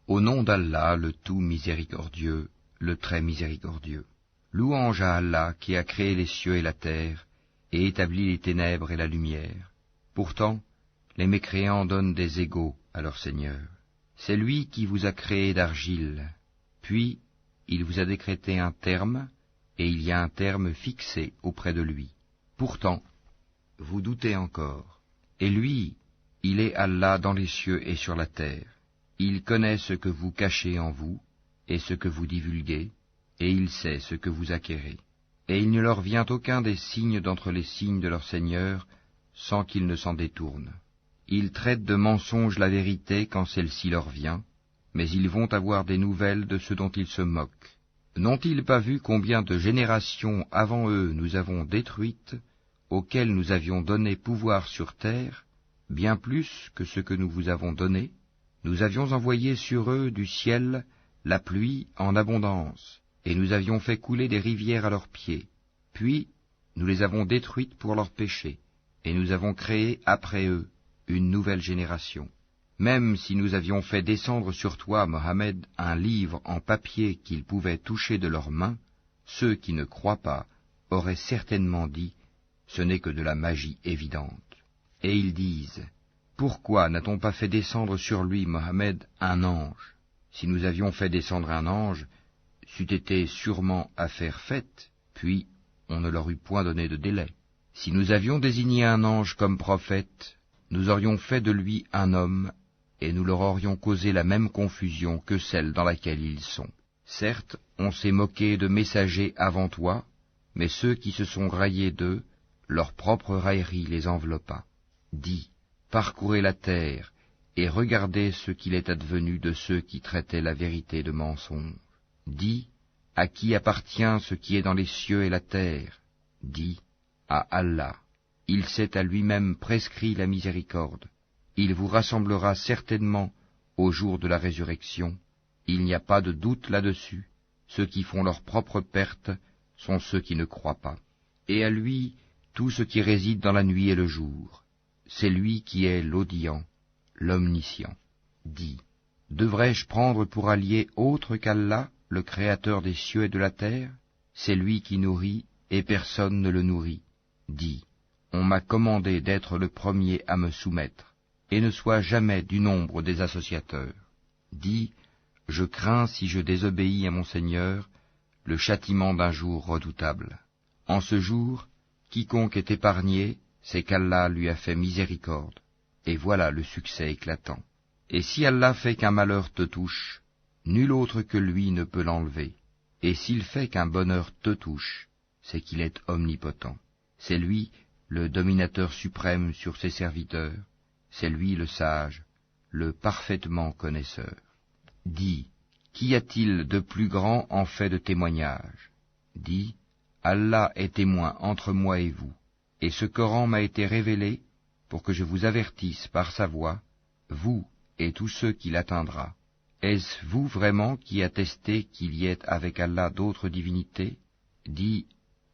Au nom d'Allah, le tout miséricordieux, le très miséricordieux. Louange à Allah qui a créé les cieux et la terre, et établi les ténèbres et la lumière. Pourtant, les mécréants donnent des égaux à leur Seigneur. C'est lui qui vous a créé d'argile, puis il vous a décrété un terme, et il y a un terme fixé auprès de lui. Pourtant, vous doutez encore. Et lui, il est Allah dans les cieux et sur la terre. Il connaît ce que vous cachez en vous, et ce que vous divulguez, et il sait ce que vous acquérez. Et il ne leur vient aucun des signes d'entre les signes de leur Seigneur, sans qu'ils ne s'en détournent. Ils traitent de mensonge la vérité quand celle-ci leur vient, mais ils vont avoir des nouvelles de ce dont ils se moquent. N'ont-ils pas vu combien de générations avant eux nous avons détruites, auxquelles nous avions donné pouvoir sur terre, bien plus que ce que nous vous avons donné? Nous avions envoyé sur eux du ciel la pluie en abondance, et nous avions fait couler des rivières à leurs pieds. Puis nous les avons détruites pour leurs péchés, et nous avons créé après eux une nouvelle génération. Même si nous avions fait descendre sur toi, Mohammed, un livre en papier qu'ils pouvaient toucher de leurs mains, ceux qui ne croient pas auraient certainement dit « ce n'est que de la magie évidente ». Et ils disent « pourquoi n'a-t-on pas fait descendre sur lui, Mohammed, un ange? Si nous avions fait descendre un ange, c'eût été sûrement affaire faite, puis on ne leur eût point donné de délai. Si nous avions désigné un ange comme prophète, nous aurions fait de lui un homme, et nous leur aurions causé la même confusion que celle dans laquelle ils sont. Certes, on s'est moqué de messagers avant toi, mais ceux qui se sont raillés d'eux, leur propre raillerie les enveloppa. Dis, parcourez la terre, et regardez ce qu'il est advenu de ceux qui traitaient la vérité de mensonge. Dis, à qui appartient ce qui est dans les cieux et la terre? Dis, à Allah. Il s'est à lui-même prescrit la miséricorde. Il vous rassemblera certainement au jour de la résurrection. Il n'y a pas de doute là-dessus. Ceux qui font leur propre perte sont ceux qui ne croient pas. Et à lui, tout ce qui réside dans la nuit et le jour. C'est lui qui est l'audient, l'omniscient. Dis, devrais-je prendre pour allié autre qu'Allah, le Créateur des cieux et de la terre? C'est lui qui nourrit, et personne ne le nourrit. Dis, on m'a commandé d'être le premier à me soumettre, et ne sois jamais du nombre des associateurs. Dis, je crains, si je désobéis à mon Seigneur, le châtiment d'un jour redoutable. En ce jour, quiconque est épargné, c'est qu'Allah lui a fait miséricorde, et voilà le succès éclatant. Et si Allah fait qu'un malheur te touche, nul autre que lui ne peut l'enlever, et s'il fait qu'un bonheur te touche, c'est qu'il est omnipotent. C'est lui, le dominateur suprême sur ses serviteurs, c'est lui le sage, le parfaitement connaisseur. Dis, qu'y a-t-il de plus grand en fait de témoignage? Dis, Allah est témoin entre moi et vous, et ce Coran m'a été révélé pour que je vous avertisse par sa voix, vous et tous ceux qui l'atteindra. Est-ce vous vraiment qui attestez qu'il y ait avec Allah d'autres divinités? Dis,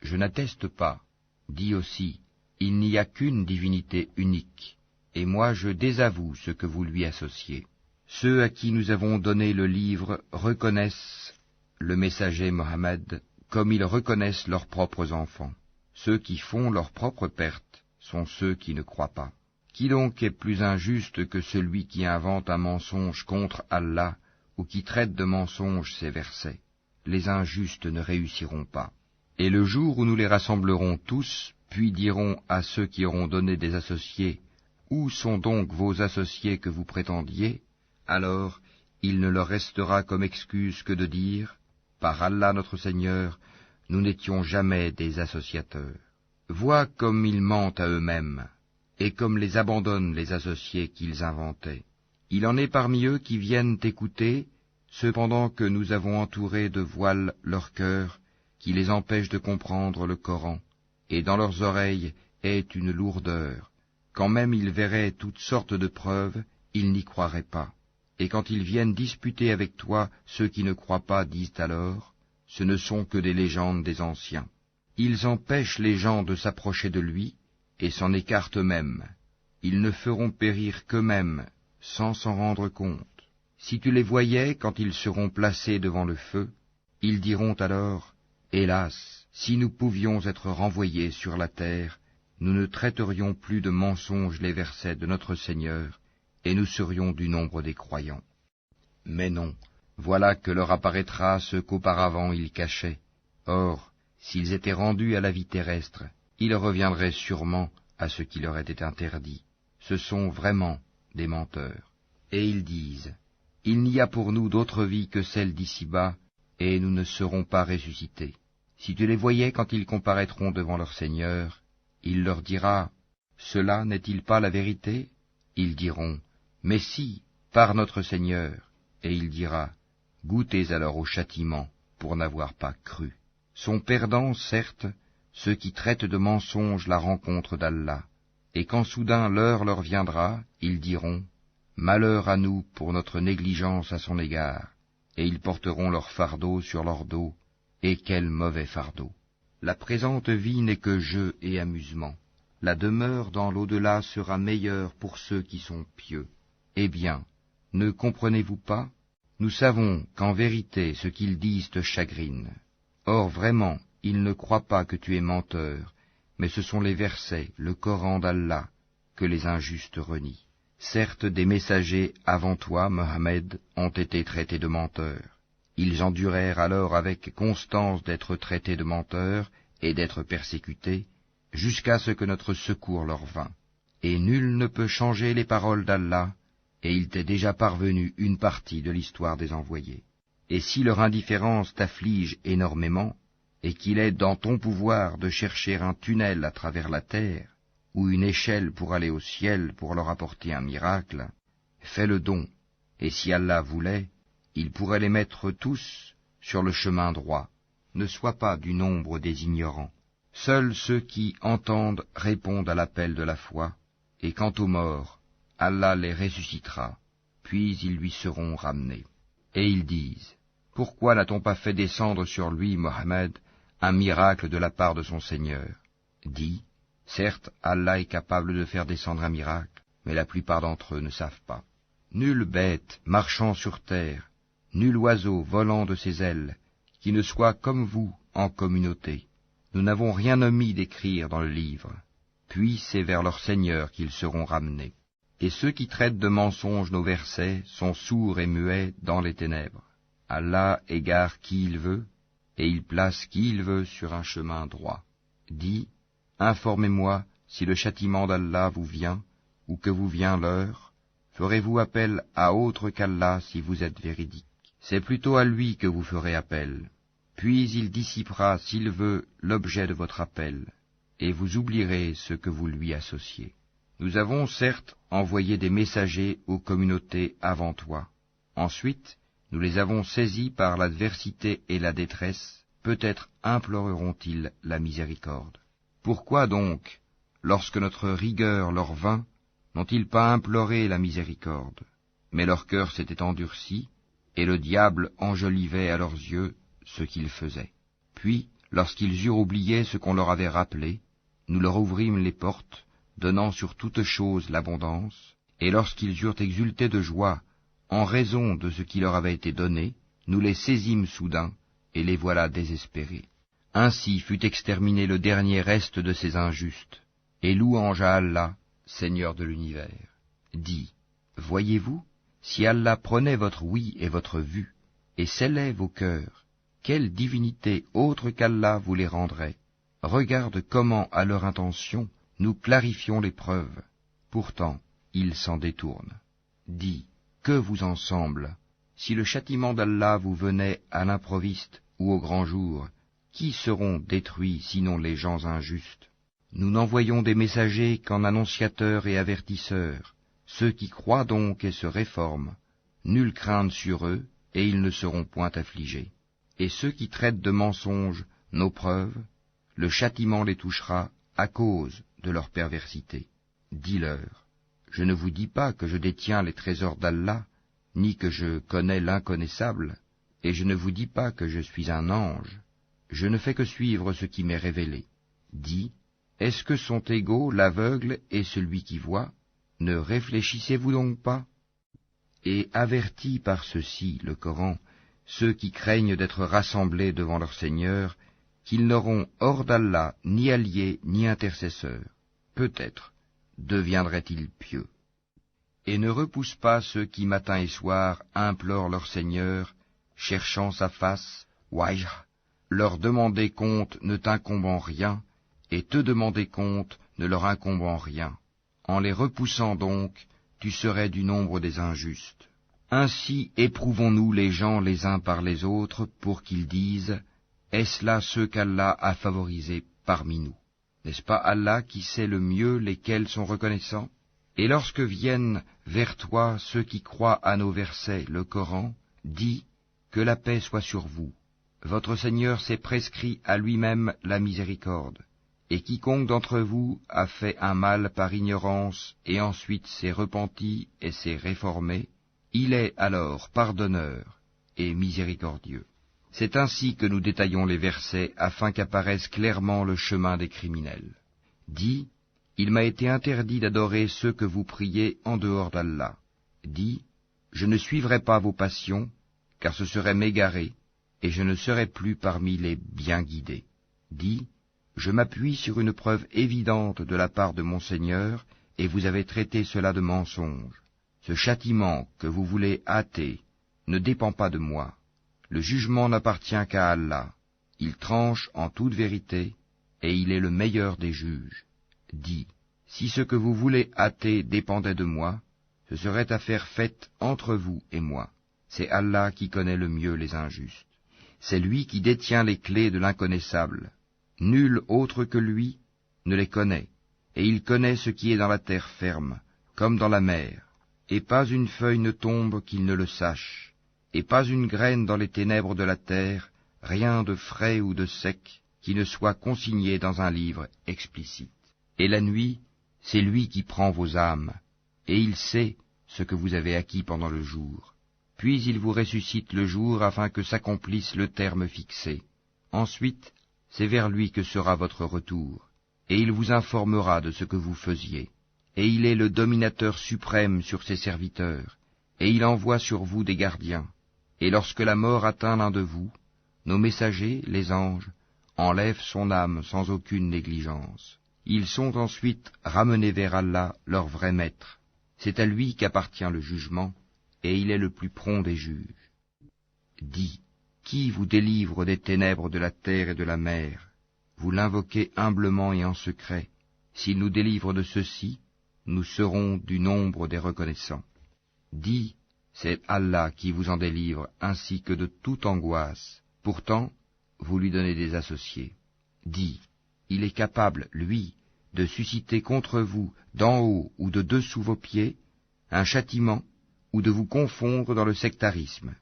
je n'atteste pas. Dis aussi, il n'y a qu'une divinité unique, et moi je désavoue ce que vous lui associez. Ceux à qui nous avons donné le livre reconnaissent le messager Mohammed comme ils reconnaissent leurs propres enfants. Ceux qui font leur propre perte sont ceux qui ne croient pas. Qui donc est plus injuste que celui qui invente un mensonge contre Allah ou qui traite de mensonge ses versets? Les injustes ne réussiront pas. Et le jour où nous les rassemblerons tous, puis dirons à ceux qui auront donné des associés, « Où sont donc vos associés que vous prétendiez ?» Alors, il ne leur restera comme excuse que de dire, « Par Allah notre Seigneur, nous n'étions jamais des associateurs. » Vois comme ils mentent à eux-mêmes, et comme les abandonnent les associés qu'ils inventaient. Il en est parmi eux qui viennent écouter, cependant que nous avons entouré de voiles leur cœur, qui les empêche de comprendre le Coran, et dans leurs oreilles est une lourdeur. Quand même ils verraient toutes sortes de preuves, ils n'y croiraient pas. Et quand ils viennent disputer avec toi, ceux qui ne croient pas disent alors, ce ne sont que des légendes des anciens. Ils empêchent les gens de s'approcher de lui, et s'en écartent eux-mêmes. Ils ne feront périr qu'eux-mêmes, sans s'en rendre compte. Si tu les voyais quand ils seront placés devant le feu, ils diront alors, « Hélas, si nous pouvions être renvoyés sur la terre, nous ne traiterions plus de mensonges les versets de notre Seigneur, et nous serions du nombre des croyants. » Mais non, voilà que leur apparaîtra ce qu'auparavant ils cachaient. Or, s'ils étaient rendus à la vie terrestre, ils reviendraient sûrement à ce qui leur était interdit. Ce sont vraiment des menteurs. Et ils disent, « Il n'y a pour nous d'autre vie que celle d'ici-bas, et nous ne serons pas ressuscités. » Si tu les voyais quand ils comparaîtront devant leur Seigneur, il leur dira, « Cela n'est-il pas la vérité ?» Ils diront, « Mais si, par notre Seigneur. » Et il dira, « Goûtez alors au châtiment pour n'avoir pas cru. » Sont perdants, certes, ceux qui traitent de mensonges la rencontre d'Allah, et quand soudain l'heure leur viendra, ils diront, « Malheur à nous pour notre négligence à son égard, » et ils porteront leur fardeau sur leur dos, et quel mauvais fardeau. La présente vie n'est que jeu et amusement. La demeure dans l'au-delà sera meilleure pour ceux qui sont pieux. Eh bien, ne comprenez-vous pas? Nous savons qu'en vérité ce qu'ils disent te chagrine. Or vraiment, ils ne croient pas que tu es menteur, mais ce sont les versets, le Coran d'Allah, que les injustes renient. Certes, des messagers avant toi, Mohammed, ont été traités de menteurs. Ils endurèrent alors avec constance d'être traités de menteurs et d'être persécutés, jusqu'à ce que notre secours leur vînt. Et nul ne peut changer les paroles d'Allah, et il t'est déjà parvenu une partie de l'histoire des envoyés. Et si leur indifférence t'afflige énormément, et qu'il est dans ton pouvoir de chercher un tunnel à travers la terre, ou une échelle pour aller au ciel pour leur apporter un miracle, fais le don, et si Allah voulait, il pourrait les mettre tous sur le chemin droit. Ne sois pas du nombre des ignorants. Seuls ceux qui entendent répondent à l'appel de la foi, et quant aux morts, Allah les ressuscitera, puis ils lui seront ramenés. Et ils disent, « Pourquoi n'a-t-on pas fait descendre sur lui, Mohammed, un miracle de la part de son Seigneur ?» Dis, « Certes, Allah est capable de faire descendre un miracle, mais la plupart d'entre eux ne savent pas. Nulle bête marchant sur terre, nul oiseau volant de ses ailes, qui ne soit comme vous en communauté. Nous n'avons rien omis d'écrire dans le livre. Puis c'est vers leur Seigneur qu'ils seront ramenés. Et ceux qui traitent de mensonges nos versets sont sourds et muets dans les ténèbres. Allah égare qui il veut, et il place qui il veut sur un chemin droit. Dis, informez-moi si le châtiment d'Allah vous vient, ou que vous vient l'heure. Ferez-vous appel à autre qu'Allah si vous êtes véridique? C'est plutôt à lui que vous ferez appel. Puis il dissipera, s'il veut, l'objet de votre appel, et vous oublierez ce que vous lui associez. Nous avons certes envoyé des messagers aux communautés avant toi. Ensuite, nous les avons saisis par l'adversité et la détresse, peut-être imploreront-ils la miséricorde. Pourquoi donc, lorsque notre rigueur leur vint, n'ont-ils pas imploré la miséricorde? Mais leur cœur s'était endurci, et le diable enjolivait à leurs yeux ce qu'ils faisaient. Puis, lorsqu'ils eurent oublié ce qu'on leur avait rappelé, nous leur ouvrîmes les portes, donnant sur toute chose l'abondance, et lorsqu'ils eurent exulté de joie, en raison de ce qui leur avait été donné, nous les saisîmes soudain, et les voilà désespérés. Ainsi fut exterminé le dernier reste de ces injustes, et louange à Allah, Seigneur de l'univers. Dis, voyez-vous, si Allah prenait votre oui et votre vue, et scellait vos cœurs, quelle divinité autre qu'Allah vous les rendrait? Regarde comment, à leur intention, nous clarifions les preuves. Pourtant, ils s'en détournent. Dis, que vous en semble? Si le châtiment d'Allah vous venait à l'improviste ou au grand jour, qui seront détruits sinon les gens injustes? Nous n'envoyons des messagers qu'en annonciateurs et avertisseurs. Ceux qui croient donc et se réforment, nulle crainte sur eux, et ils ne seront point affligés. Et ceux qui traitent de mensonges nos preuves, le châtiment les touchera à cause de leur perversité. Dis-leur, je ne vous dis pas que je détiens les trésors d'Allah, ni que je connais l'inconnaissable, et je ne vous dis pas que je suis un ange. Je ne fais que suivre ce qui m'est révélé. Dis, est-ce que sont égaux l'aveugle et celui qui voit? Ne réfléchissez-vous donc pas? Et avertit par ceci, le Coran, ceux qui craignent d'être rassemblés devant leur Seigneur, qu'ils n'auront hors d'Allah ni alliés ni intercesseurs. Peut-être deviendraient-ils pieux. Et ne repousse pas ceux qui matin et soir implorent leur Seigneur, cherchant sa face, wajh, leur demander compte ne t'incombe rien, et te demander compte ne leur incombe en rien. En les repoussant donc, tu serais du nombre des injustes. Ainsi éprouvons-nous les gens les uns par les autres pour qu'ils disent « Est-ce là ceux qu'Allah a favorisés parmi nous ?» N'est-ce pas Allah qui sait le mieux lesquels sont reconnaissants? Et lorsque viennent vers toi ceux qui croient à nos versets, le Coran, dis que la paix soit sur vous. Votre Seigneur s'est prescrit à lui-même la miséricorde. Et quiconque d'entre vous a fait un mal par ignorance et ensuite s'est repenti et s'est réformé, il est alors pardonneur et miséricordieux. C'est ainsi que nous détaillons les versets afin qu'apparaisse clairement le chemin des criminels. Dis, il m'a été interdit d'adorer ceux que vous priez en dehors d'Allah. Dis, je ne suivrai pas vos passions, car ce serait m'égarer, et je ne serai plus parmi les bien guidés. Dis, je m'appuie sur une preuve évidente de la part de mon Seigneur, et vous avez traité cela de mensonge. Ce châtiment que vous voulez hâter ne dépend pas de moi. Le jugement n'appartient qu'à Allah. Il tranche en toute vérité, et il est le meilleur des juges. Dis, si ce que vous voulez hâter dépendait de moi, ce serait affaire faite entre vous et moi. C'est Allah qui connaît le mieux les injustes. C'est lui qui détient les clés de l'inconnaissable. Nul autre que lui ne les connaît, et il connaît ce qui est dans la terre ferme, comme dans la mer, et pas une feuille ne tombe qu'il ne le sache, et pas une graine dans les ténèbres de la terre, rien de frais ou de sec, qui ne soit consigné dans un livre explicite. Et la nuit, c'est lui qui prend vos âmes, et il sait ce que vous avez acquis pendant le jour. Puis il vous ressuscite le jour afin que s'accomplisse le terme fixé. Ensuite, c'est vers lui que sera votre retour, et il vous informera de ce que vous faisiez. Et il est le dominateur suprême sur ses serviteurs, et il envoie sur vous des gardiens. Et lorsque la mort atteint l'un de vous, nos messagers, les anges, enlèvent son âme sans aucune négligence. Ils sont ensuite ramenés vers Allah, leur vrai maître. C'est à lui qu'appartient le jugement, et il est le plus prompt des juges. Dis, qui vous délivre des ténèbres de la terre et de la mer? Vous l'invoquez humblement et en secret. S'il nous délivre de ceci, nous serons du nombre des reconnaissants. Dis, c'est Allah qui vous en délivre, ainsi que de toute angoisse. Pourtant, vous lui donnez des associés. Dis, il est capable, lui, de susciter contre vous, d'en haut ou de dessous vos pieds, un châtiment, ou de vous confondre dans le sectarisme.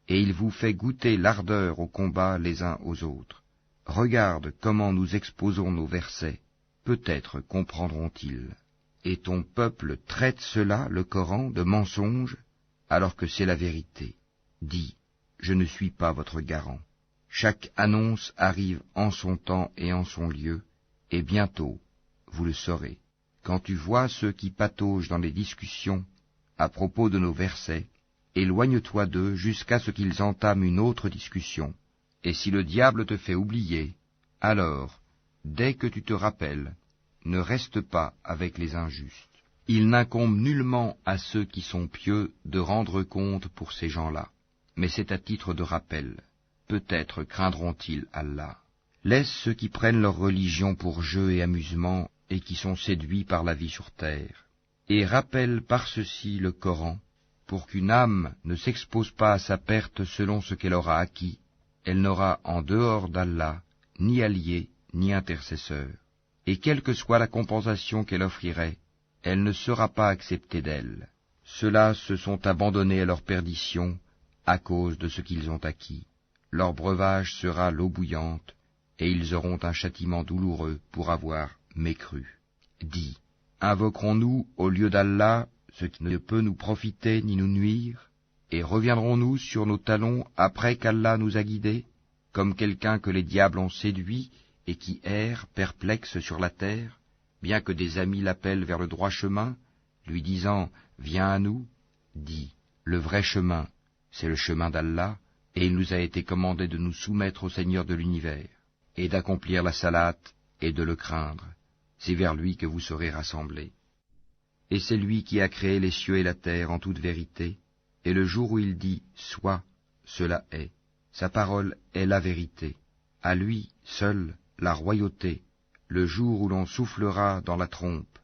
Et il vous fait goûter l'ardeur au combat les uns aux autres. Regarde comment nous exposons nos versets, peut-être comprendront-ils. Et ton peuple traite cela, le Coran, de mensonge, alors que c'est la vérité. Dis, je ne suis pas votre garant. Chaque annonce arrive en son temps et en son lieu, et bientôt, vous le saurez. Quand tu vois ceux qui pataugent dans les discussions à propos de nos versets, éloigne-toi d'eux jusqu'à ce qu'ils entament une autre discussion. Et si le diable te fait oublier, alors, dès que tu te rappelles, ne reste pas avec les injustes. Il n'incombe nullement à ceux qui sont pieux de rendre compte pour ces gens-là, mais c'est à titre de rappel. Peut-être craindront-ils Allah. Laisse ceux qui prennent leur religion pour jeu et amusement et qui sont séduits par la vie sur terre. Et rappelle par ceci le Coran, pour qu'une âme ne s'expose pas à sa perte selon ce qu'elle aura acquis. Elle n'aura en dehors d'Allah ni allié ni intercesseur. Et quelle que soit la compensation qu'elle offrirait, elle ne sera pas acceptée d'elle. Ceux-là se sont abandonnés à leur perdition à cause de ce qu'ils ont acquis. Leur breuvage sera l'eau bouillante, et ils auront un châtiment douloureux pour avoir mécru. Dis, invoquerons-nous au lieu d'Allah ce qui ne peut nous profiter ni nous nuire, et reviendrons-nous sur nos talons après qu'Allah nous a guidés, comme quelqu'un que les diables ont séduit et qui erre perplexe sur la terre, bien que des amis l'appellent vers le droit chemin, lui disant « Viens à nous », dis Le vrai chemin, c'est le chemin d'Allah, et il nous a été commandé de nous soumettre au Seigneur de l'univers, et d'accomplir la salate, et de le craindre. C'est vers lui que vous serez rassemblés. Et c'est lui qui a créé les cieux et la terre en toute vérité, et le jour où il dit « Sois », cela est. Sa parole est la vérité. À lui, seul, la royauté, le jour où l'on soufflera dans la trompe.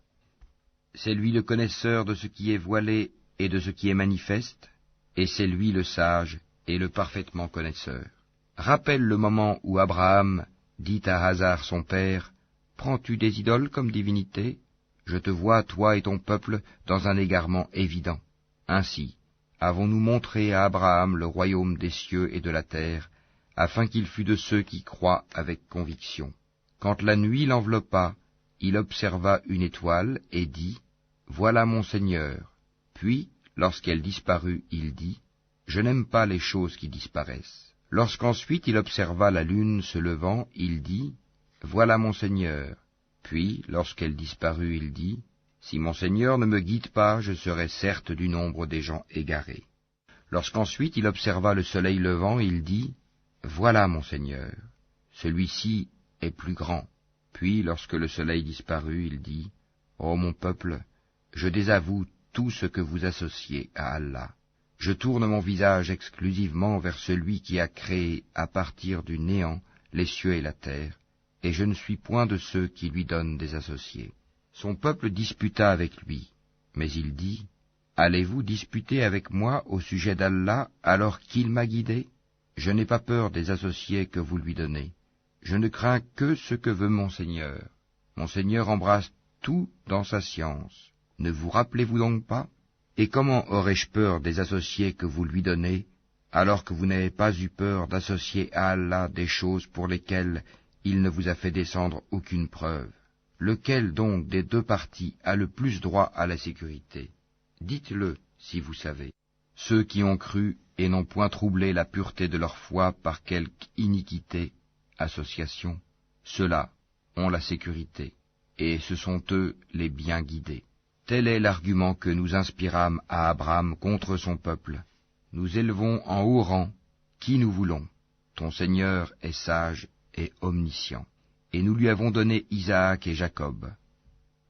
C'est lui le connaisseur de ce qui est voilé et de ce qui est manifeste, et c'est lui le sage et le parfaitement connaisseur. Rappelle le moment où Abraham dit à Hazar son père, « Prends-tu des idoles comme divinité ? Je te vois, toi et ton peuple, dans un égarement évident. » Ainsi, avons-nous montré à Abraham le royaume des cieux et de la terre, afin qu'il fût de ceux qui croient avec conviction. Quand la nuit l'enveloppa, il observa une étoile et dit, « Voilà mon Seigneur. » Puis, lorsqu'elle disparut, il dit, « Je n'aime pas les choses qui disparaissent. » Lorsqu'ensuite il observa la lune se levant, il dit, « Voilà mon Seigneur. » Puis, lorsqu'elle disparut, il dit, « Si mon Seigneur ne me guide pas, je serai certes du nombre des gens égarés. » Lorsqu'ensuite il observa le soleil levant, il dit, « Voilà mon Seigneur. Celui-ci est plus grand. » Puis, lorsque le soleil disparut, il dit, « Ô mon peuple, je désavoue tout ce que vous associez à Allah. Je tourne mon visage exclusivement vers celui qui a créé à partir du néant les cieux et la terre, et je ne suis point de ceux qui lui donnent des associés. » Son peuple disputa avec lui, mais il dit, « Allez-vous disputer avec moi au sujet d'Allah alors qu'il m'a guidé ? Je n'ai pas peur des associés que vous lui donnez. Je ne crains que ce que veut mon Seigneur. Mon Seigneur embrasse tout dans sa science. Ne vous rappelez-vous donc pas ? Et comment aurais-je peur des associés que vous lui donnez, alors que vous n'avez pas eu peur d'associer à Allah des choses pour lesquelles il ne vous a fait descendre aucune preuve? Lequel donc des deux parties a le plus droit à la sécurité? Dites-le, si vous savez. Ceux qui ont cru et n'ont point troublé la pureté de leur foi par quelque iniquité, association, ceux-là ont la sécurité, et ce sont eux les bien guidés. Tel est l'argument que nous inspirâmes à Abraham contre son peuple. Nous élevons en haut rang qui nous voulons. Ton Seigneur est sage et omniscient. Et nous lui avons donné Isaac et Jacob.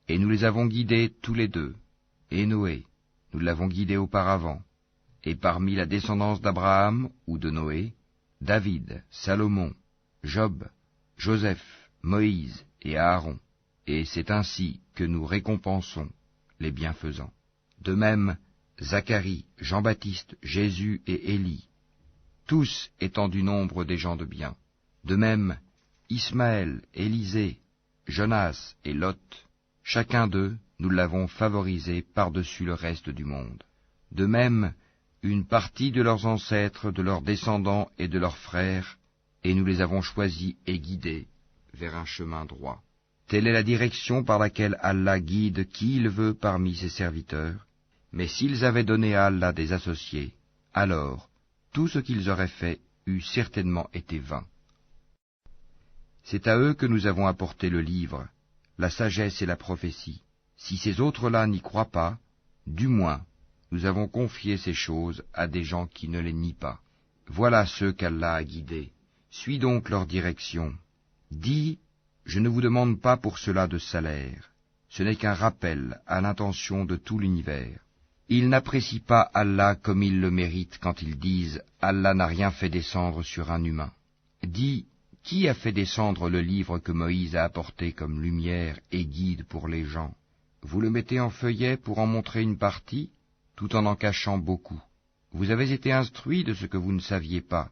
Et nous les avons guidés tous les deux. Et Noé, nous l'avons guidé auparavant. Et parmi la descendance d'Abraham ou de Noé, David, Salomon, Job, Joseph, Moïse et Aaron. Et c'est ainsi que nous récompensons les bienfaisants. De même, Zacharie, Jean-Baptiste, Jésus et Élie, tous étant du nombre des gens de bien. De même, Ismaël, Élisée, Jonas et Lot, chacun d'eux, nous l'avons favorisé par-dessus le reste du monde. De même, une partie de leurs ancêtres, de leurs descendants et de leurs frères, et nous les avons choisis et guidés vers un chemin droit. Telle est la direction par laquelle Allah guide qui il veut parmi ses serviteurs, mais s'ils avaient donné à Allah des associés, alors tout ce qu'ils auraient fait eût certainement été vain. C'est à eux que nous avons apporté le livre, la sagesse et la prophétie. Si ces autres-là n'y croient pas, du moins, nous avons confié ces choses à des gens qui ne les nient pas. Voilà ceux qu'Allah a guidés. Suis donc leur direction. Dis, je ne vous demande pas pour cela de salaire. Ce n'est qu'un rappel à l'intention de tout l'univers. Ils n'apprécient pas Allah comme ils le méritent quand ils disent « Allah n'a rien fait descendre sur un humain ». Dis, qui a fait descendre le livre que Moïse a apporté comme lumière et guide pour les gens? Vous le mettez en feuillet pour en montrer une partie, tout en cachant beaucoup. Vous avez été instruits de ce que vous ne saviez pas,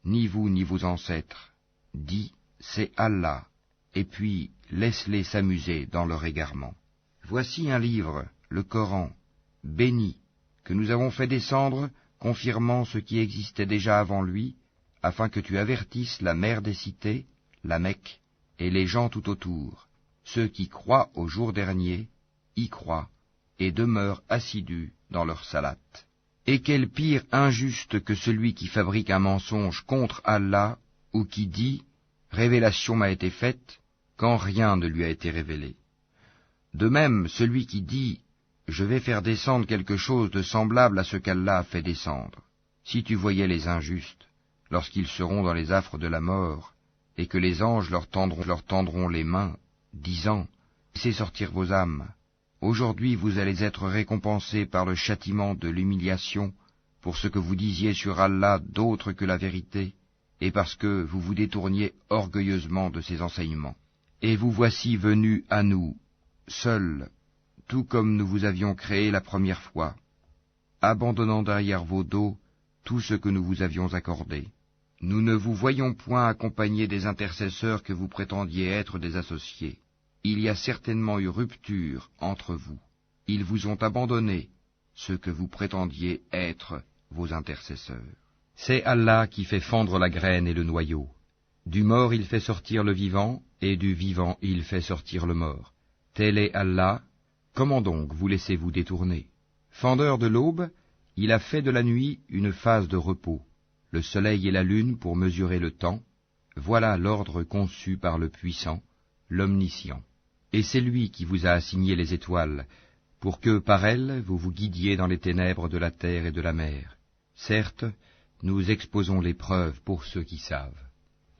ni vous ni vos ancêtres. Dis, c'est Allah, et puis laisse-les s'amuser dans leur égarement. Voici un livre, le Coran, béni, que nous avons fait descendre, confirmant ce qui existait déjà avant lui, afin que tu avertisses la mère des cités, la Mecque, et les gens tout autour. Ceux qui croient au jour dernier, y croient, et demeurent assidus dans leur salate. Et quel pire injuste que celui qui fabrique un mensonge contre Allah, ou qui dit « Révélation m'a été faite », quand rien ne lui a été révélé. De même, celui qui dit « je vais faire descendre quelque chose de semblable à ce qu'Allah a fait descendre. Si tu voyais les injustes, lorsqu'ils seront dans les affres de la mort, et que les anges leur tendront les mains, disant, laissez sortir vos âmes. Aujourd'hui vous allez être récompensés par le châtiment de l'humiliation pour ce que vous disiez sur Allah d'autre que la vérité, et parce que vous vous détourniez orgueilleusement de ses enseignements. Et vous voici venus à nous, seuls, tout comme nous vous avions créé la première fois, abandonnant derrière vos dos tout ce que nous vous avions accordé. Nous ne vous voyons point accompagnés des intercesseurs que vous prétendiez être des associés. Il y a certainement eu rupture entre vous. Ils vous ont abandonné, ceux que vous prétendiez être vos intercesseurs. C'est Allah qui fait fendre la graine et le noyau. Du mort il fait sortir le vivant, et du vivant il fait sortir le mort. Tel est Allah, comment donc vous laissez-vous détourner? Fendeur de l'aube, il a fait de la nuit une phase de repos, le soleil et la lune pour mesurer le temps, voilà l'ordre conçu par le puissant, l'omniscient. Et c'est lui qui vous a assigné les étoiles, pour que par elles vous vous guidiez dans les ténèbres de la terre et de la mer. Certes, nous exposons les preuves pour ceux qui savent.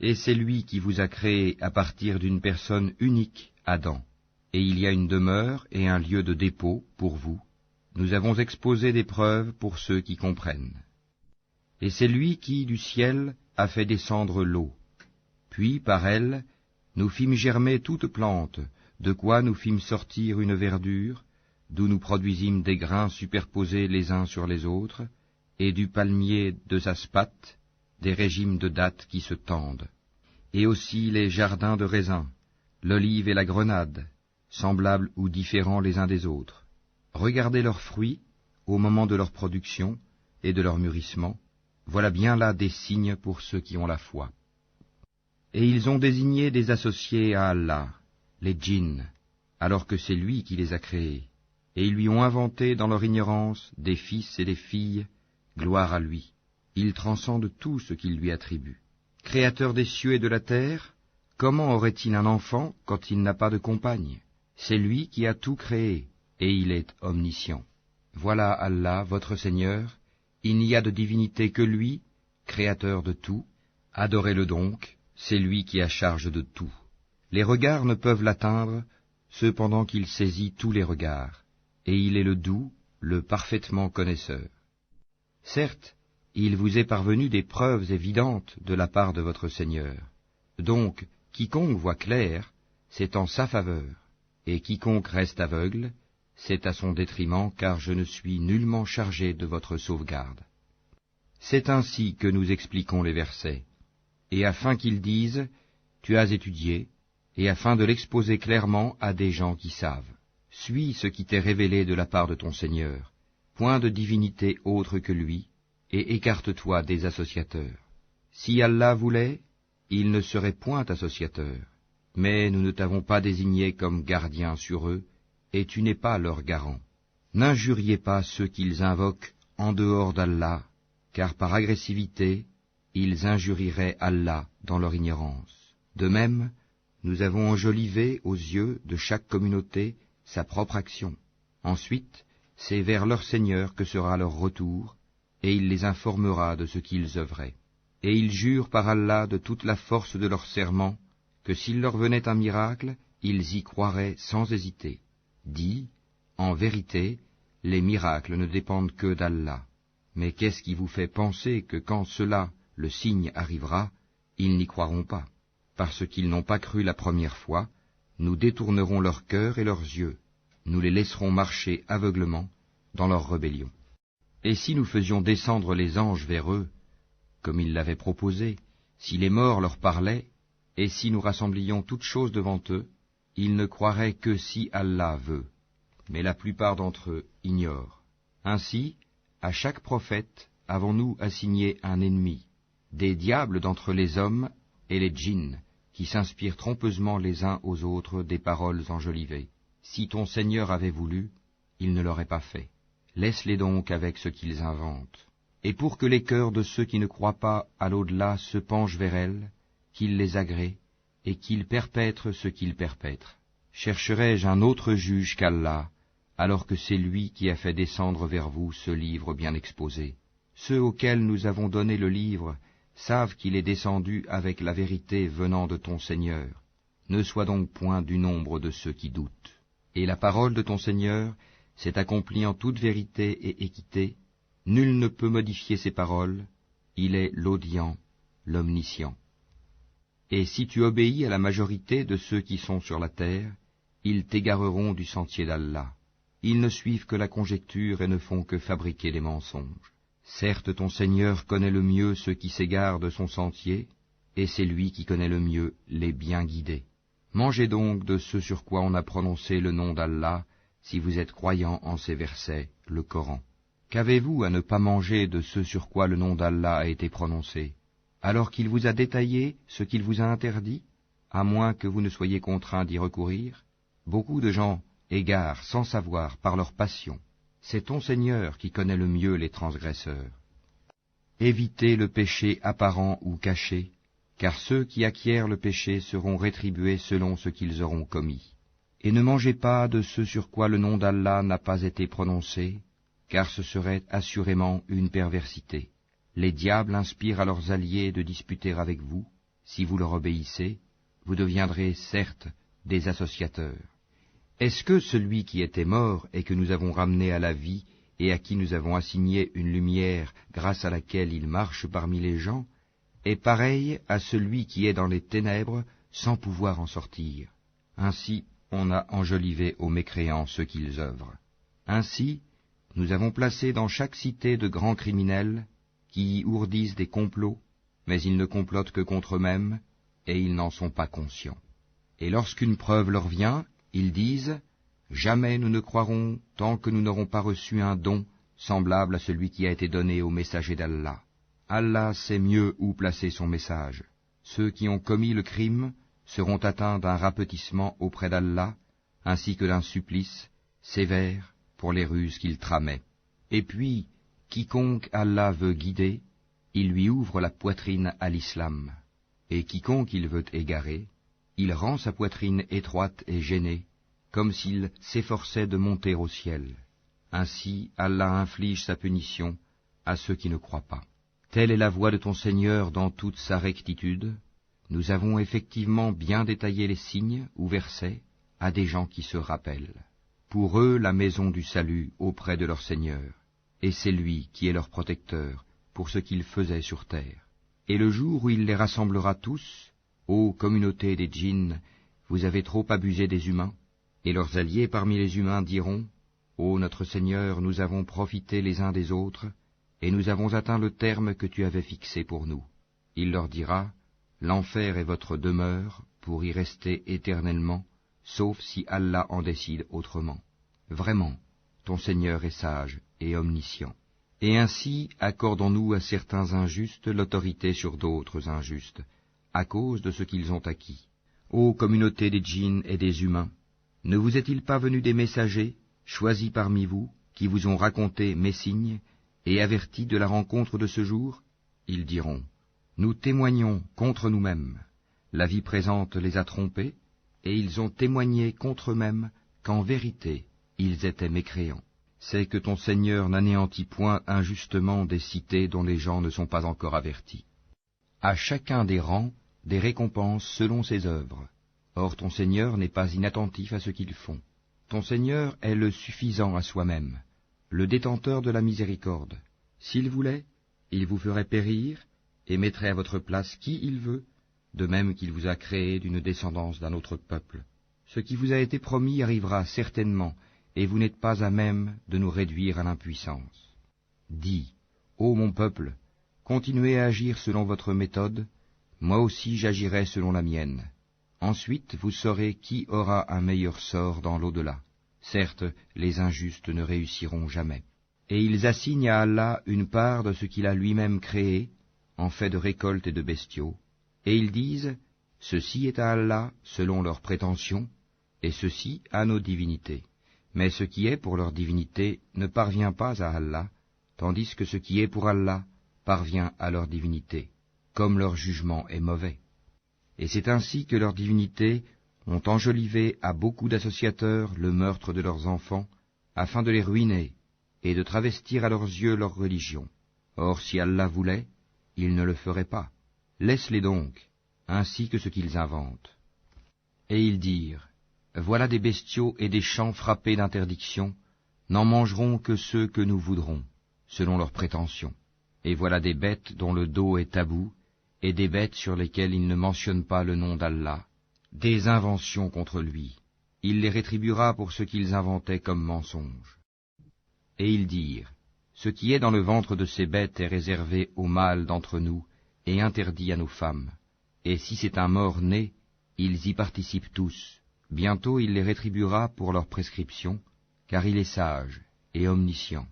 Et c'est lui qui vous a créé à partir d'une personne unique, Adam. Et il y a une demeure et un lieu de dépôt pour vous. Nous avons exposé des preuves pour ceux qui comprennent. Et c'est lui qui, du ciel, a fait descendre l'eau. Puis, par elle, nous fîmes germer toute plante, de quoi nous fîmes sortir une verdure, d'où nous produisîmes des grains superposés les uns sur les autres, et du palmier de Zaspate, des régimes de dattes qui se tendent, et aussi les jardins de raisins, l'olive et la grenade, semblables ou différents les uns des autres. Regardez leurs fruits, au moment de leur production et de leur mûrissement, voilà bien là des signes pour ceux qui ont la foi. Et ils ont désigné des associés à Allah, les djinns, alors que c'est lui qui les a créés, et ils lui ont inventé dans leur ignorance des fils et des filles, gloire à lui. Il transcende tout ce qu'il lui attribue. Créateur des cieux et de la terre, comment aurait-il un enfant quand il n'a pas de compagne? C'est lui qui a tout créé, et il est omniscient. Voilà Allah, votre Seigneur, il n'y a de divinité que lui, créateur de tout. Adorez-le donc, c'est lui qui a charge de tout. Les regards ne peuvent l'atteindre, cependant qu'il saisit tous les regards, et il est le doux, le parfaitement connaisseur. Certes, il vous est parvenu des preuves évidentes de la part de votre Seigneur. Donc, quiconque voit clair, c'est en sa faveur, et quiconque reste aveugle, c'est à son détriment, car je ne suis nullement chargé de votre sauvegarde. C'est ainsi que nous expliquons les versets, et afin qu'ils disent, tu as étudié, et afin de l'exposer clairement à des gens qui savent. Suis ce qui t'est révélé de la part de ton Seigneur, point de divinité autre que lui, et écarte-toi des associateurs. Si Allah voulait, il ne serait point associateur, mais nous ne t'avons pas désigné comme gardien sur eux, et tu n'es pas leur garant. N'injuriez pas ceux qu'ils invoquent en dehors d'Allah, car par agressivité, ils injurieraient Allah dans leur ignorance. De même, nous avons enjolivé aux yeux de chaque communauté sa propre action. Ensuite, c'est vers leur Seigneur que sera leur retour, et il les informera de ce qu'ils œuvraient. Et ils jurent par Allah de toute la force de leur serment, que s'il leur venait un miracle, ils y croiraient sans hésiter. Dis, en vérité, les miracles ne dépendent que d'Allah. Mais qu'est-ce qui vous fait penser que quand cela, le signe, arrivera, ils n'y croiront pas? Parce qu'ils n'ont pas cru la première fois, nous détournerons leur cœur et leurs yeux, nous les laisserons marcher aveuglement dans leur rébellion. Et si nous faisions descendre les anges vers eux, comme ils l'avaient proposé, si les morts leur parlaient, et si nous rassemblions toutes choses devant eux, ils ne croiraient que si Allah veut. Mais la plupart d'entre eux ignorent. Ainsi, à chaque prophète avons-nous assigné un ennemi, des diables d'entre les hommes et les djinns, qui s'inspirent trompeusement les uns aux autres des paroles enjolivées. Si ton Seigneur avait voulu, il ne l'aurait pas fait. Laisse-les donc avec ce qu'ils inventent. Et pour que les cœurs de ceux qui ne croient pas à l'au-delà se penchent vers elles, qu'ils les agréent, et qu'ils perpètrent ce qu'ils perpètrent. Chercherai-je un autre juge qu'Allah, alors que c'est lui qui a fait descendre vers vous ce livre bien exposé. Ceux auxquels nous avons donné le livre savent qu'il est descendu avec la vérité venant de ton Seigneur. Ne sois donc point du nombre de ceux qui doutent. Et la parole de ton Seigneur s'est accomplie en toute vérité et équité. Nul ne peut modifier ses paroles. Il est l'audient, l'omniscient. Et si tu obéis à la majorité de ceux qui sont sur la terre, ils t'égareront du sentier d'Allah. Ils ne suivent que la conjecture et ne font que fabriquer des mensonges. Certes, ton Seigneur connaît le mieux ceux qui s'égarent de son sentier, et c'est lui qui connaît le mieux les bien guidés. Mangez donc de ce sur quoi on a prononcé le nom d'Allah, si vous êtes croyants en ces versets, le Coran. Qu'avez-vous à ne pas manger de ce sur quoi le nom d'Allah a été prononcé, alors qu'il vous a détaillé ce qu'il vous a interdit, à moins que vous ne soyez contraints d'y recourir? Beaucoup de gens égarent sans savoir par leur passion. C'est ton Seigneur qui connaît le mieux les transgresseurs. Évitez le péché apparent ou caché, car ceux qui acquièrent le péché seront rétribués selon ce qu'ils auront commis. Et ne mangez pas de ce sur quoi le nom d'Allah n'a pas été prononcé, car ce serait assurément une perversité. Les diables inspirent à leurs alliés de disputer avec vous. Si vous leur obéissez, vous deviendrez certes des associateurs. Est-ce que celui qui était mort et que nous avons ramené à la vie et à qui nous avons assigné une lumière grâce à laquelle il marche parmi les gens, est pareil à celui qui est dans les ténèbres sans pouvoir en sortir? Ainsi on a enjolivé aux mécréants ce qu'ils œuvrent. Ainsi, nous avons placé dans chaque cité de grands criminels qui y ourdissent des complots, mais ils ne complotent que contre eux-mêmes, et ils n'en sont pas conscients. Et lorsqu'une preuve leur vient, ils disent « Jamais nous ne croirons tant que nous n'aurons pas reçu un don semblable à celui qui a été donné au messager d'Allah. Allah sait mieux où placer son message. Ceux qui ont commis le crime seront atteints d'un rapetissement auprès d'Allah, ainsi que d'un supplice sévère pour les ruses qu'ils tramaient. Et puis, quiconque Allah veut guider, il lui ouvre la poitrine à l'islam, et quiconque il veut égarer, il rend sa poitrine étroite et gênée, comme s'il s'efforçait de monter au ciel. Ainsi Allah inflige sa punition à ceux qui ne croient pas. Telle est la voie de ton Seigneur dans toute sa rectitude. Nous avons effectivement bien détaillé les signes ou versets à des gens qui se rappellent. Pour eux la maison du salut auprès de leur Seigneur, et c'est lui qui est leur protecteur pour ce qu'ils faisaient sur terre. Et le jour où il les rassemblera tous, ô communauté des djinns, vous avez trop abusé des humains, et leurs alliés parmi les humains diront, ô notre Seigneur, nous avons profité les uns des autres, et nous avons atteint le terme que tu avais fixé pour nous. Il leur dira, l'enfer est votre demeure pour y rester éternellement, sauf si Allah en décide autrement. Vraiment, ton Seigneur est sage et omniscient. Et ainsi accordons-nous à certains injustes l'autorité sur d'autres injustes, à cause de ce qu'ils ont acquis. Ô communauté des djinns et des humains, ne vous est-il pas venu des messagers, choisis parmi vous, qui vous ont raconté mes signes, et avertis de la rencontre de ce jour? Ils diront, nous témoignons contre nous-mêmes. La vie présente les a trompés, et ils ont témoigné contre eux-mêmes qu'en vérité, ils étaient mécréants. C'est que ton Seigneur n'anéantit point injustement des cités dont les gens ne sont pas encore avertis. À chacun des rangs, des récompenses selon ses œuvres. Or ton Seigneur n'est pas inattentif à ce qu'ils font. Ton Seigneur est le suffisant à soi-même, le détenteur de la miséricorde. S'il voulait, il vous ferait périr et mettrait à votre place qui il veut, de même qu'il vous a créé d'une descendance d'un autre peuple. Ce qui vous a été promis arrivera certainement, et vous n'êtes pas à même de nous réduire à l'impuissance. Dis, ô mon peuple, continuez à agir selon votre méthode, moi aussi j'agirai selon la mienne. Ensuite vous saurez qui aura un meilleur sort dans l'au-delà. Certes, les injustes ne réussiront jamais. Et ils assignent à Allah une part de ce qu'il a lui-même créé, en fait de récoltes et de bestiaux, et ils disent, ceci est à Allah selon leurs prétentions, et ceci à nos divinités. Mais ce qui est pour leur divinité ne parvient pas à Allah, tandis que ce qui est pour Allah parvient à leur divinité, comme leur jugement est mauvais. Et c'est ainsi que leurs divinités ont enjolivé à beaucoup d'associateurs le meurtre de leurs enfants, afin de les ruiner, et de travestir à leurs yeux leur religion. Or si Allah voulait, il ne le ferait pas. Laisse-les donc, ainsi que ce qu'ils inventent. Et ils dirent, voilà des bestiaux et des champs frappés d'interdiction, n'en mangeront que ceux que nous voudrons, selon leurs prétentions. Et voilà des bêtes dont le dos est tabou, et des bêtes sur lesquelles il ne mentionne pas le nom d'Allah, des inventions contre lui. Il les rétribuera pour ce qu'ils inventaient comme mensonges. Et ils dirent, ce qui est dans le ventre de ces bêtes est réservé aux mâles d'entre nous, et interdit à nos femmes. Et si c'est un mort-né, ils y participent tous. Bientôt il les rétribuera pour leur prescription, car il est sage et omniscient.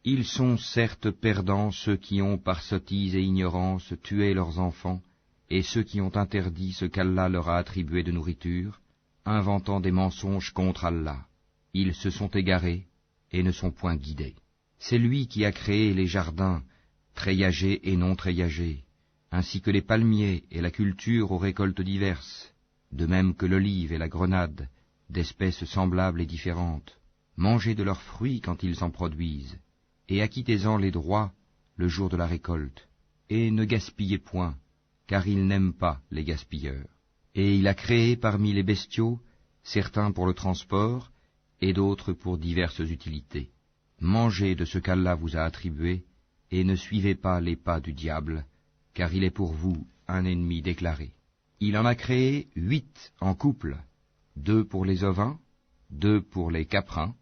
Ils sont certes perdants ceux qui ont par sottise et ignorance tué leurs enfants, et ceux qui ont interdit ce qu'Allah leur a attribué de nourriture, inventant des mensonges contre Allah. Ils se sont égarés et ne sont point guidés. C'est lui qui a créé les jardins, treillagés et non treillagés, ainsi que les palmiers et la culture aux récoltes diverses, de même que l'olive et la grenade, d'espèces semblables et différentes. Mangez de leurs fruits quand ils en produisent, et acquittez-en les droits le jour de la récolte, et ne gaspillez point, car il n'aime pas les gaspilleurs. Et il a créé parmi les bestiaux certains pour le transport, et d'autres pour diverses utilités. Mangez de ce qu'Allah vous a attribué, et ne suivez pas les pas du diable, car il est pour vous un ennemi déclaré. Il en a créé 8 en couple, 2 pour les ovins, 2 pour les caprins.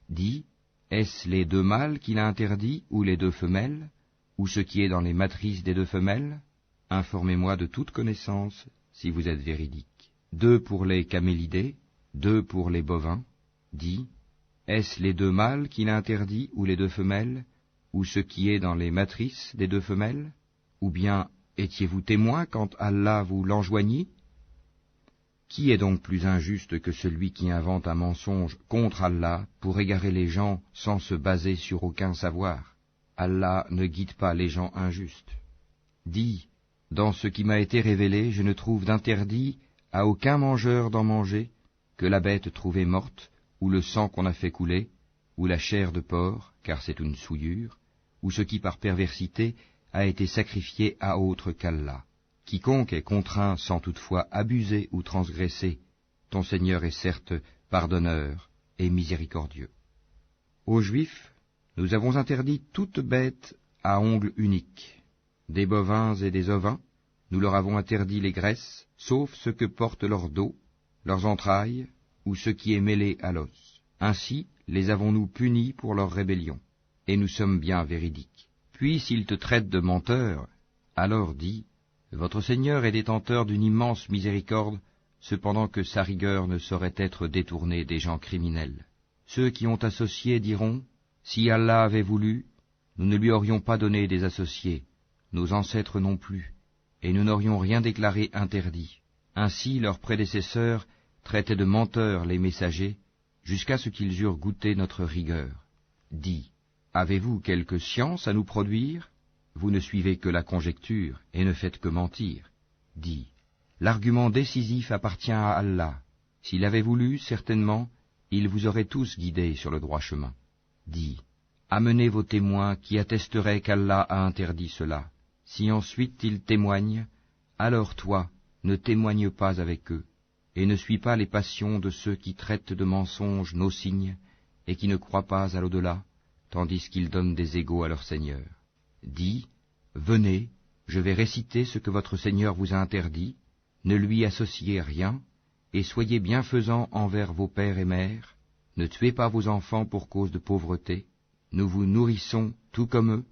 Dit, est-ce les 2 mâles qu'il a interdits, ou les 2 femelles, ou ce qui est dans les matrices des 2 femelles? Informez-moi de toute connaissance, si vous êtes véridique. 2 pour les camélidés, 2 pour les bovins. Dit, est-ce les 2 mâles qu'il a interdits, ou les 2 femelles, ou ce qui est dans les matrices des 2 femelles? Ou bien étiez-vous témoin quand Allah vous l'enjoignit? Qui est donc plus injuste que celui qui invente un mensonge contre Allah pour égarer les gens sans se baser sur aucun savoir? Allah ne guide pas les gens injustes. Dis, dans ce qui m'a été révélé, je ne trouve d'interdit à aucun mangeur d'en manger que la bête trouvée morte, ou le sang qu'on a fait couler, ou la chair de porc, car c'est une souillure, ou ce qui par perversité a été sacrifié à autre qu'Allah. Quiconque est contraint sans toutefois abuser ou transgresser, ton Seigneur est certes pardonneur et miséricordieux. Aux Juifs, nous avons interdit toute bête à ongles uniques. Des bovins et des ovins, nous leur avons interdit les graisses, sauf ce que porte leur dos, leurs entrailles, ou ce qui est mêlé à l'os. Ainsi les avons-nous punis pour leur rébellion, et nous sommes bien véridiques. Puis s'ils te traitent de menteur, alors dis, votre Seigneur est détenteur d'une immense miséricorde, cependant que sa rigueur ne saurait être détournée des gens criminels. Ceux qui ont associé diront, si Allah avait voulu, nous ne lui aurions pas donné des associés, nos ancêtres non plus, et nous n'aurions rien déclaré interdit. Ainsi leurs prédécesseurs traitaient de menteurs les messagers, jusqu'à ce qu'ils eurent goûté notre rigueur. Dis, avez-vous quelque science à nous produire? Vous ne suivez que la conjecture, et ne faites que mentir. Dis, l'argument décisif appartient à Allah. S'il avait voulu, certainement, il vous aurait tous guidés sur le droit chemin. Dis, amenez vos témoins qui attesteraient qu'Allah a interdit cela. Si ensuite ils témoignent, alors toi, ne témoigne pas avec eux, et ne suis pas les passions de ceux qui traitent de mensonges nos signes, et qui ne croient pas à l'au-delà, tandis qu'ils donnent des égaux à leur Seigneur. Dis, venez, je vais réciter ce que votre Seigneur vous a interdit, ne lui associez rien, et soyez bienfaisants envers vos pères et mères, ne tuez pas vos enfants pour cause de pauvreté, nous vous nourrissons tout comme eux,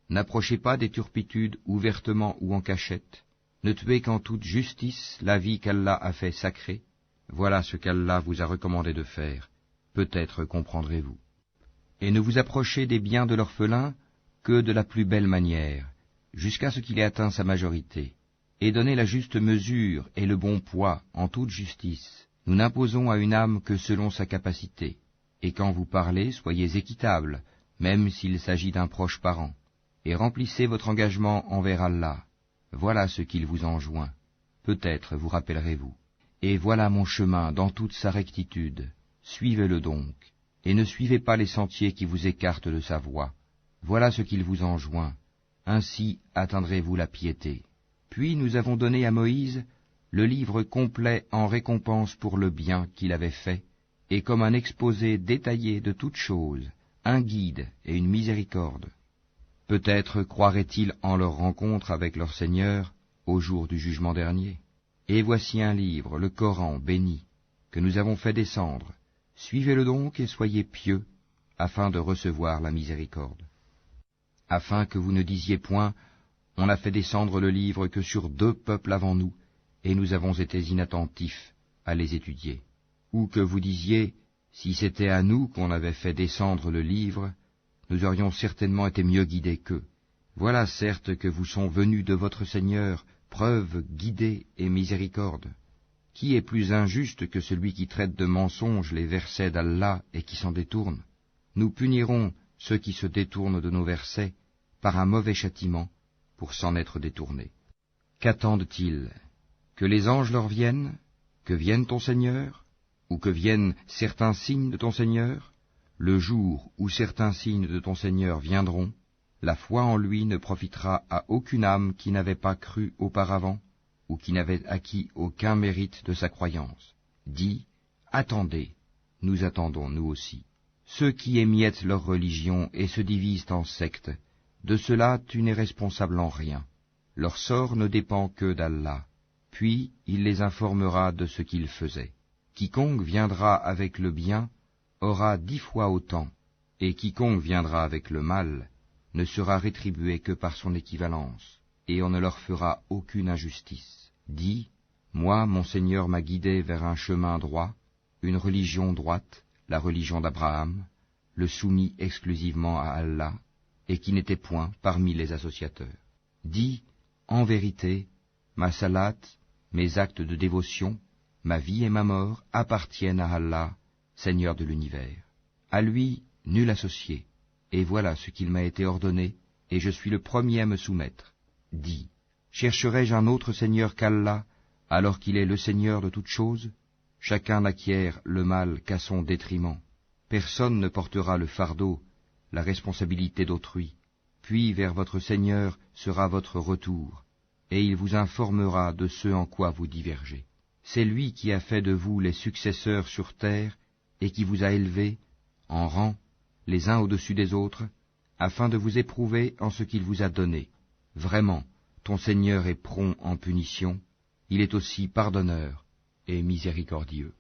n'approchez pas des turpitudes ouvertement ou en cachette, ne tuez qu'en toute justice la vie qu'Allah a fait sacrée, voilà ce qu'Allah vous a recommandé de faire, peut-être comprendrez-vous. Et ne vous approchez des biens de l'orphelin que de la plus belle manière, jusqu'à ce qu'il ait atteint sa majorité, et donnez la juste mesure et le bon poids en toute justice. Nous n'imposons à une âme que selon sa capacité, et quand vous parlez, soyez équitable, même s'il s'agit d'un proche parent, et remplissez votre engagement envers Allah. Voilà ce qu'il vous enjoint. Peut-être vous rappellerez-vous. Et voilà mon chemin dans toute sa rectitude. Suivez-le donc, et ne suivez pas les sentiers qui vous écartent de sa voie. Voilà ce qu'il vous enjoint, ainsi atteindrez-vous la piété. Puis nous avons donné à Moïse le livre complet en récompense pour le bien qu'il avait fait, et comme un exposé détaillé de toutes choses, un guide et une miséricorde. Peut-être croiraient-ils en leur rencontre avec leur Seigneur au jour du jugement dernier. Et voici un livre, le Coran béni, que nous avons fait descendre. Suivez-le donc et soyez pieux, afin de recevoir la miséricorde. Afin que vous ne disiez point, on a fait descendre le livre que sur 2 peuples avant nous, et nous avons été inattentifs à les étudier. Ou que vous disiez, si c'était à nous qu'on avait fait descendre le livre, nous aurions certainement été mieux guidés qu'eux. Voilà certes que vous sont venus de votre Seigneur preuve, guidée et miséricorde. Qui est plus injuste que celui qui traite de mensonges les versets d'Allah et qui s'en détourne? Nous punirons ceux qui se détournent de nos versets par un mauvais châtiment pour s'en être détournés. Qu'attendent-ils? Que les anges leur viennent? Que vienne ton Seigneur? Ou que viennent certains signes de ton Seigneur? Le jour où certains signes de ton Seigneur viendront, la foi en lui ne profitera à aucune âme qui n'avait pas cru auparavant, ou qui n'avait acquis aucun mérite de sa croyance. Dis, attendez, nous attendons nous aussi. Ceux qui émiettent leur religion et se divisent en sectes, de cela tu n'es responsable en rien. Leur sort ne dépend que d'Allah, puis il les informera de ce qu'ils faisaient. Quiconque viendra avec le bien aura 10 fois autant, et quiconque viendra avec le mal ne sera rétribué que par son équivalence, et on ne leur fera aucune injustice. Dis, moi, mon Seigneur m'a guidé vers un chemin droit, une religion droite, la religion d'Abraham, le soumis exclusivement à Allah, et qui n'était point parmi les associateurs. Dis, en vérité, ma salat, mes actes de dévotion, ma vie et ma mort appartiennent à Allah, Seigneur de l'univers. À lui, nul associé, et voilà ce qu'il m'a été ordonné, et je suis le premier à me soumettre. Dis, chercherai-je un autre Seigneur qu'Allah, alors qu'il est le Seigneur de toutes choses? Chacun n'acquiert le mal qu'à son détriment. Personne ne portera le fardeau, la responsabilité d'autrui. Puis vers votre Seigneur sera votre retour, et il vous informera de ce en quoi vous divergez. C'est lui qui a fait de vous les successeurs sur terre, et qui vous a élevés, en rang, les uns au-dessus des autres, afin de vous éprouver en ce qu'il vous a donné. Vraiment, ton Seigneur est prompt en punition, il est aussi pardonneur et miséricordieux.